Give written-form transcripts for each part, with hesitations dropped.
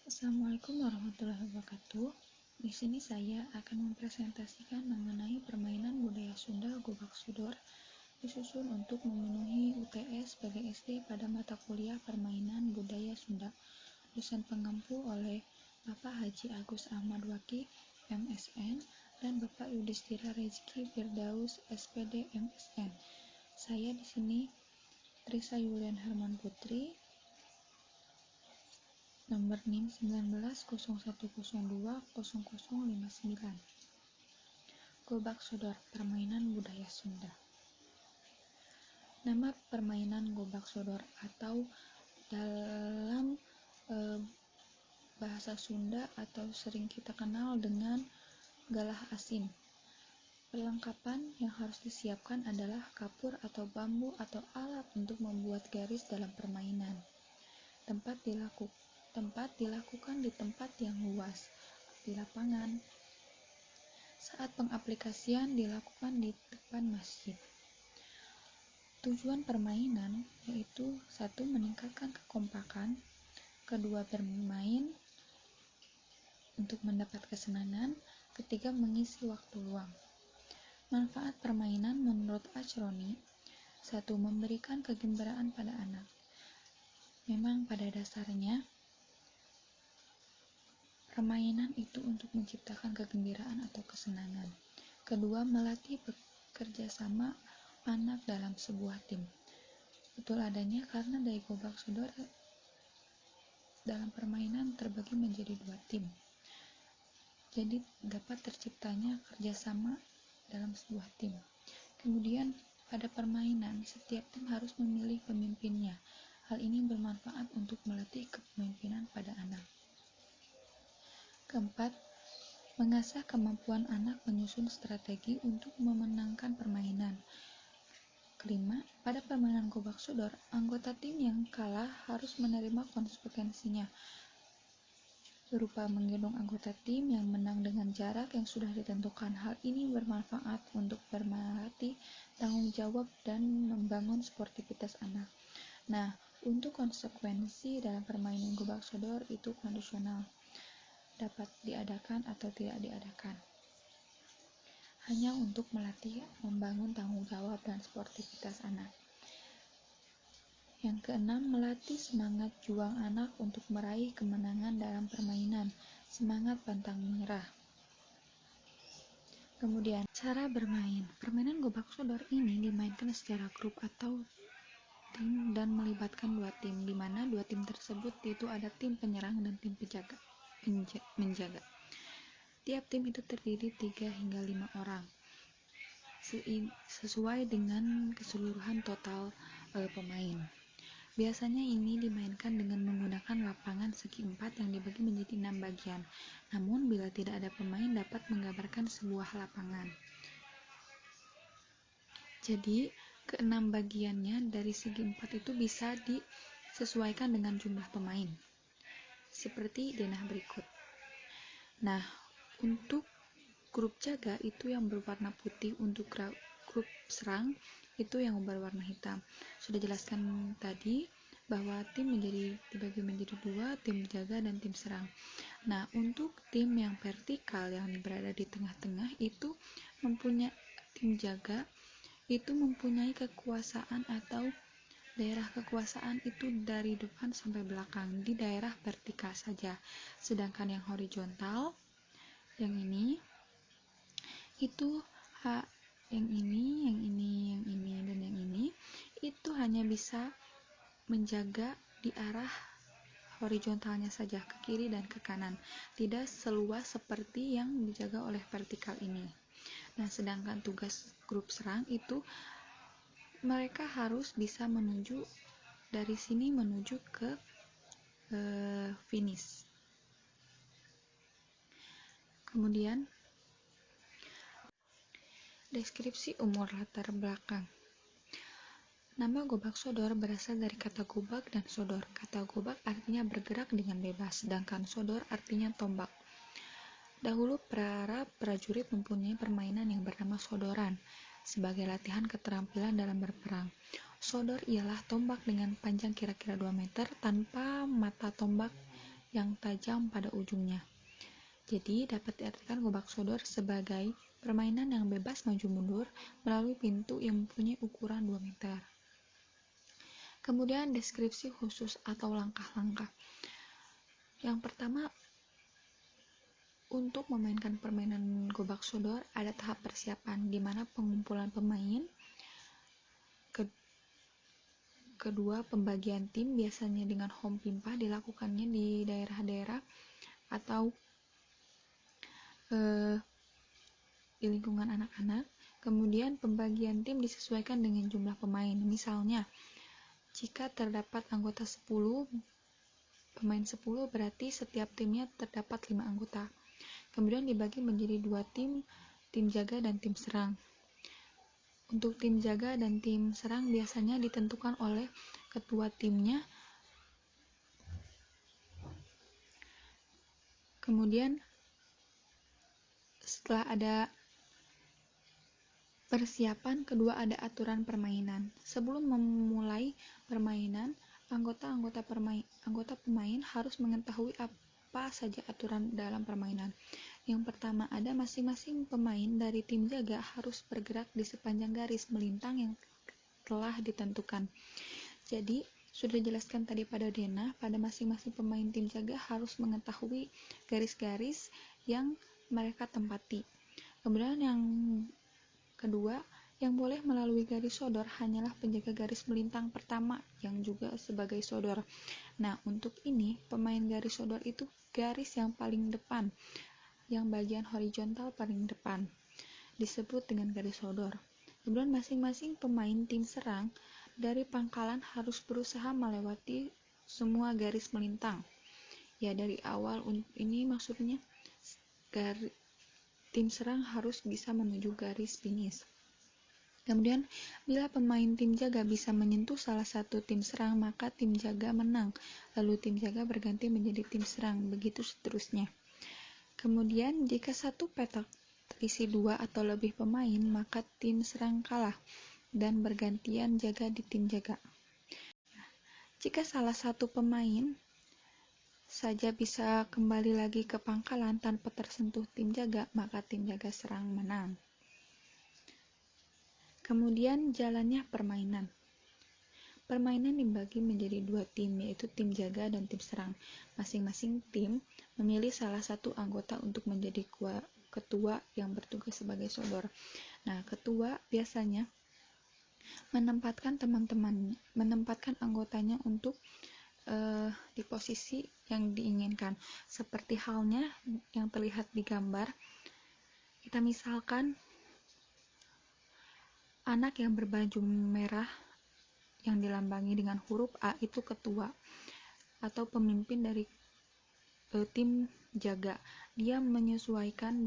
Assalamualaikum warahmatullahi wabarakatuh. Di sini saya akan mempresentasikan mengenai permainan budaya Sunda Gobak Sodor disusun untuk memenuhi UTS sebagai SD pada mata kuliah Permainan Budaya Sunda. Dosen pengampu oleh Bapak Haji Agus Ahmad Waki, MSN, dan Bapak Yudhistira Rezeki Firdaus, SPD, MSN. Saya di sini Risa Yulian Herman Putri, nomor NIM 1901020059. Gobak Sodor, permainan budaya Sunda. Nama permainan Gobak Sodor atau dalam bahasa Sunda atau sering kita kenal dengan galah asin. Perlengkapan yang harus disiapkan adalah kapur atau bambu atau alat untuk membuat garis dalam permainan. Tempat dilakukan di tempat yang luas, di lapangan. Saat pengaplikasian dilakukan di depan masjid. Tujuan permainan yaitu 1. Meningkatkan kekompakan, 2. Bermain untuk mendapat kesenangan, 3. Mengisi waktu luang. Manfaat permainan menurut Achroni: 1. Memberikan kegembiraan pada anak. Memang pada dasarnya permainan itu untuk menciptakan kegembiraan atau kesenangan. 2. Melatih bekerja sama anak dalam sebuah tim. Betul adanya karena dari Gobak Sodor dalam permainan terbagi menjadi 2 tim. Jadi dapat terciptanya kerjasama dalam sebuah tim. Kemudian pada permainan setiap tim harus memilih pemimpinnya. Hal ini bermanfaat untuk melatih kepemimpinan pada anak. 4. Mengasah kemampuan anak menyusun strategi untuk memenangkan permainan. 5. Pada permainan Gobak Sodor, anggota tim yang kalah harus menerima konsekuensinya, berupa menggendong anggota tim yang menang dengan jarak yang sudah ditentukan. Hal ini bermanfaat untuk berlatih tanggung jawab dan membangun sportivitas anak. Nah, untuk konsekuensi dalam permainan Gobak Sodor itu kondisional, dapat diadakan atau tidak diadakan, hanya untuk melatih membangun tanggung jawab dan sportivitas anak. Yang keenam, melatih semangat juang anak untuk meraih kemenangan dalam permainan, semangat pantang menyerah. Kemudian, cara bermain. Permainan Gobak Sodor ini dimainkan secara grup atau tim dan melibatkan 2 tim, di mana 2 tim tersebut itu ada tim penyerang dan tim menjaga. Tiap tim itu terdiri 3 hingga 5 orang, sesuai dengan keseluruhan total pemain. Biasanya ini dimainkan dengan menggunakan lapangan segi 4 yang dibagi menjadi 6 bagian. Namun bila tidak ada pemain dapat menggambarkan sebuah lapangan. Jadi ke-6 bagiannya dari segi 4 itu bisa disesuaikan dengan jumlah pemain. Seperti denah berikut. Nah, untuk grup jaga itu yang berwarna putih, untuk grup serang itu yang berwarna hitam. Sudah jelaskan tadi bahwa tim dibagi menjadi 2, tim jaga dan tim serang. Nah, untuk tim yang vertikal yang berada di tengah-tengah itu tim jaga itu mempunyai kekuasaan atau daerah kekuasaan itu dari depan sampai belakang di daerah vertikal saja. Sedangkan yang horizontal, yang ini itu yang ini, dan yang ini itu hanya bisa menjaga di arah horizontalnya saja, ke kiri dan ke kanan, tidak seluas seperti yang dijaga oleh vertikal ini. Nah, sedangkan tugas grup serang itu mereka harus bisa menuju dari sini menuju ke finish. Kemudian deskripsi umur latar belakang. Nama Gobak Sodor berasal dari kata gobak dan sodor. Kata gobak artinya bergerak dengan bebas, sedangkan sodor artinya tombak. Dahulu para prajurit mempunyai permainan yang bernama sodoran sebagai latihan keterampilan dalam berperang. Sodor ialah tombak dengan panjang kira-kira 2 meter tanpa mata tombak yang tajam pada ujungnya. Jadi, dapat diartikan gobak sodor sebagai permainan yang bebas maju mundur melalui pintu yang mempunyai ukuran 2 meter. Kemudian, deskripsi khusus atau langkah-langkah. Yang pertama, untuk memainkan permainan gobak sodor, ada tahap persiapan, di mana pengumpulan pemain, kedua, pembagian tim, biasanya dengan home pimpah dilakukannya di daerah-daerah atau di lingkungan anak-anak. Kemudian pembagian tim disesuaikan dengan jumlah pemain. Misalnya, jika terdapat anggota 10, pemain 10 berarti setiap timnya terdapat 5 anggota. Kemudian dibagi menjadi 2 tim jaga dan tim serang. Untuk tim jaga dan tim serang biasanya ditentukan oleh ketua timnya. Kemudian setelah ada persiapan, kedua ada aturan permainan. Sebelum memulai permainan, anggota pemain harus mengetahui apa saja aturan dalam permainan. Yang pertama, ada masing-masing pemain dari tim jaga harus bergerak di sepanjang garis melintang yang telah ditentukan. Jadi, sudah dijelaskan tadi pada Dena, pada masing-masing pemain tim jaga harus mengetahui garis-garis yang mereka tempati. Kemudian yang kedua, yang boleh melalui garis sodor hanyalah penjaga garis melintang pertama yang juga sebagai sodor. Nah, untuk ini, pemain garis sodor itu garis yang paling depan, yang bagian horizontal paling depan, disebut dengan garis sodor. Kemudian masing-masing pemain tim serang dari pangkalan harus berusaha melewati semua garis melintang. Ya, dari awal ini maksudnya tim serang harus bisa menuju garis finish. Kemudian, bila pemain tim jaga bisa menyentuh salah satu tim serang, maka tim jaga menang. Lalu tim jaga berganti menjadi tim serang, begitu seterusnya. Kemudian, jika satu petak terisi 2 atau lebih pemain, maka tim serang kalah dan bergantian jaga di tim jaga. Jika salah satu pemain saja bisa kembali lagi ke pangkalan tanpa tersentuh tim jaga, maka tim jaga serang menang. Kemudian jalannya permainan. Permainan dibagi menjadi 2 tim, yaitu tim jaga dan tim serang. Masing-masing tim memilih salah satu anggota untuk menjadi ketua yang bertugas sebagai sodor. Nah, ketua biasanya menempatkan anggotanya untuk di posisi yang diinginkan, seperti halnya yang terlihat di gambar. Kita misalkan anak yang berbaju merah yang dilambangi dengan huruf A itu ketua atau pemimpin dari tim jaga. Dia menyesuaikan,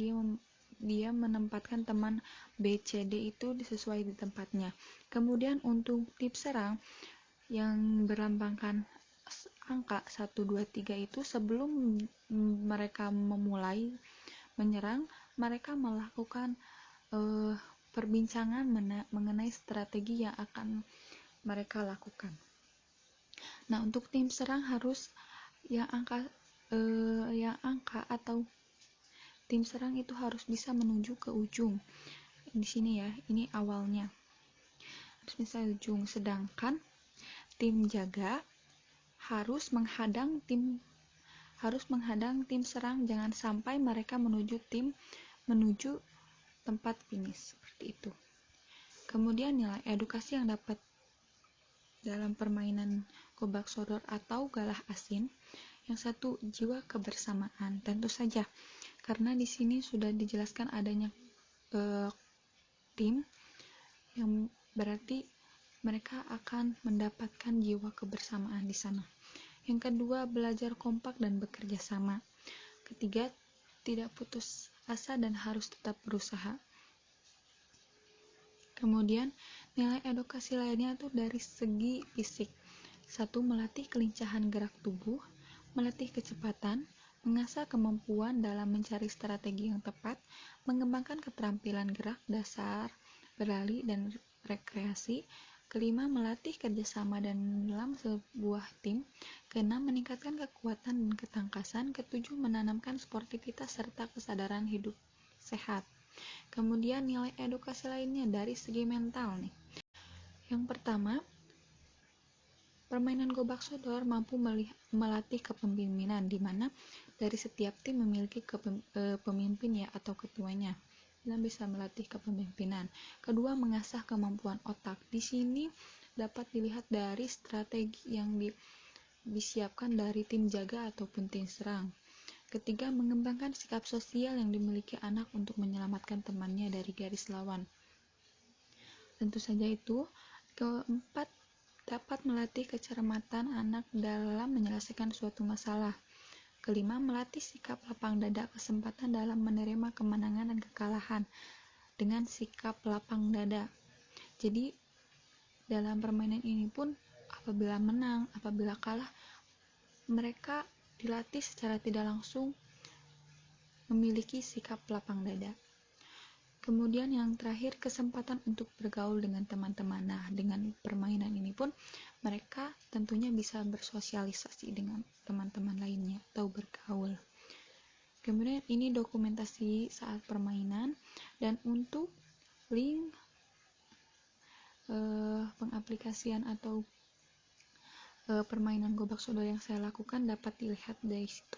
dia menempatkan teman B, C, D itu sesuai di tempatnya. Kemudian untuk tim serang yang berlambangkan angka 1, 2, 3 itu, sebelum mereka memulai menyerang, mereka melakukan perbincangan mengenai strategi yang akan mereka lakukan. Nah, untuk tim serang harus yang angka atau tim serang itu harus bisa menuju ke ujung. Di sini ya, ini awalnya. Harus bisa ujung, sedangkan tim jaga harus menghadang tim serang, jangan sampai mereka menuju tempat finish, seperti itu. Kemudian nilai edukasi yang dapat dalam permainan gobak sodor atau galah asin. Yang satu, jiwa kebersamaan. Tentu saja, karena di sini sudah dijelaskan adanya tim, yang berarti mereka akan mendapatkan jiwa kebersamaan di sana. Yang kedua, belajar kompak dan bekerja sama. Ketiga, tidak putus asa dan harus tetap berusaha. Kemudian, nilai edukasi lainnya itu dari segi fisik. 1. Melatih kelincahan gerak tubuh, melatih kecepatan, mengasah kemampuan dalam mencari strategi yang tepat, mengembangkan keterampilan gerak dasar, berlari dan rekreasi, Kelima, melatih kerjasama dalam sebuah tim. Keenam, meningkatkan kekuatan dan ketangkasan. Ketujuh, menanamkan sportivitas serta kesadaran hidup sehat. Kemudian nilai edukasi lainnya dari segi mental nih. Yang pertama, permainan gobak sodor mampu melatih kepemimpinan, di mana dari setiap tim memiliki pemimpin ya atau ketuanya dan bisa melatih kepemimpinan. Kedua, mengasah kemampuan otak. Di sini dapat dilihat dari strategi yang disiapkan dari tim jaga ataupun tim serang. Ketiga, mengembangkan sikap sosial yang dimiliki anak untuk menyelamatkan temannya dari garis lawan. Tentu saja itu. Keempat, dapat melatih kecermatan anak dalam menyelesaikan suatu masalah. Kelima, melatih sikap lapang dada, kesempatan dalam menerima kemenangan dan kekalahan dengan sikap lapang dada. Jadi dalam permainan ini pun apabila menang, apabila kalah, mereka dilatih secara tidak langsung memiliki sikap lapang dada. Kemudian yang terakhir, kesempatan untuk bergaul dengan teman-teman. Nah, dengan permainan ini pun mereka tentunya bisa bersosialisasi dengan teman-teman lainnya atau bergaul. Kemudian ini dokumentasi saat permainan, dan untuk link pengaplikasian atau permainan gobak sodor yang saya lakukan dapat dilihat dari situ.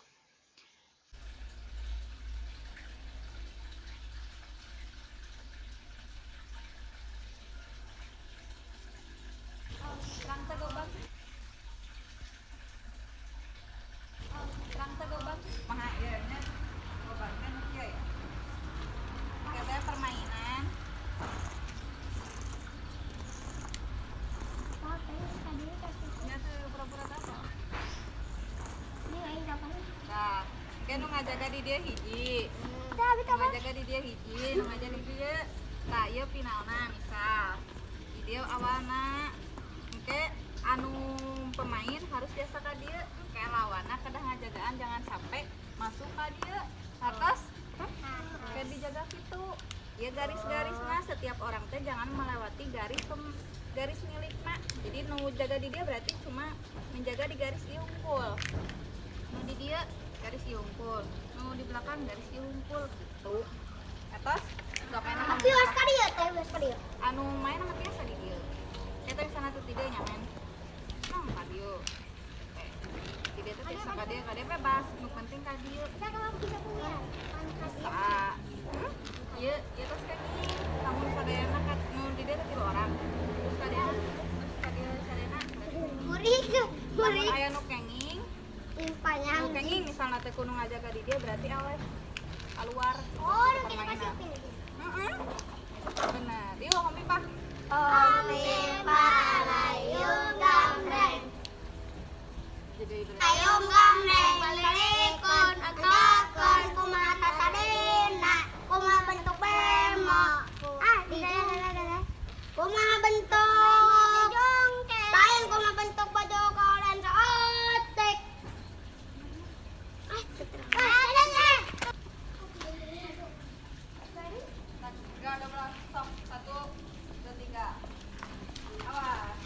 Permainan nah, nu ngajaga di dia hiji ngajaga di dia hiji nu ngajaga di dia nah ieu finalna misal di dia awana engke anu pemain harus biasa ka dia kayak lawanna kedah ngajagaan jangan sampai masuk ka dia atas kayak dijaga gitu ya garis-garisnya setiap orang teh jangan melewati garis milikna jadi nu jaga di dia berarti cuma menjaga di garis diunggul nu di dia garis diunggul nu di belakang garis diunggul gitu atas gak main sama anu main sama biasa di dia eta bisa natut di dia nyamen nang ka dia di dia teh biasa ka dia bebas nu penting ka dia bisa iya terus kan namun sadayana kan nu di dia teh orang terus kadena sadayana muri aya nu kenging nu kenging misalna teh kudu ngajaga di dia berarti awet keluar permainan bener yuk homi pak layung gamreng layung gamreng balirikun agakun kumaha tasadena kumaha bentuk bemo kumaha bentuk lain kumaha bentuk baju kolen seotik satu dua tiga awas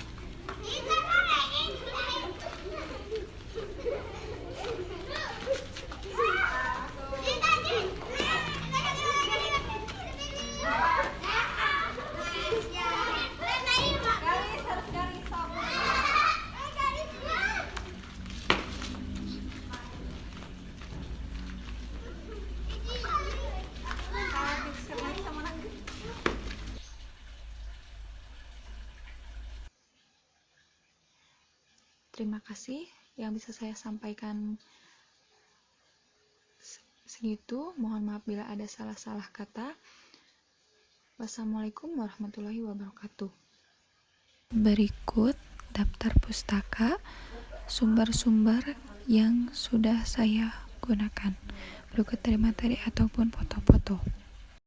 Terima kasih yang bisa saya sampaikan segitu. Mohon maaf bila ada salah-salah kata. Wassalamualaikum warahmatullahi wabarakatuh. Berikut daftar pustaka sumber-sumber yang sudah saya gunakan. Berikut dari materi ataupun foto-foto.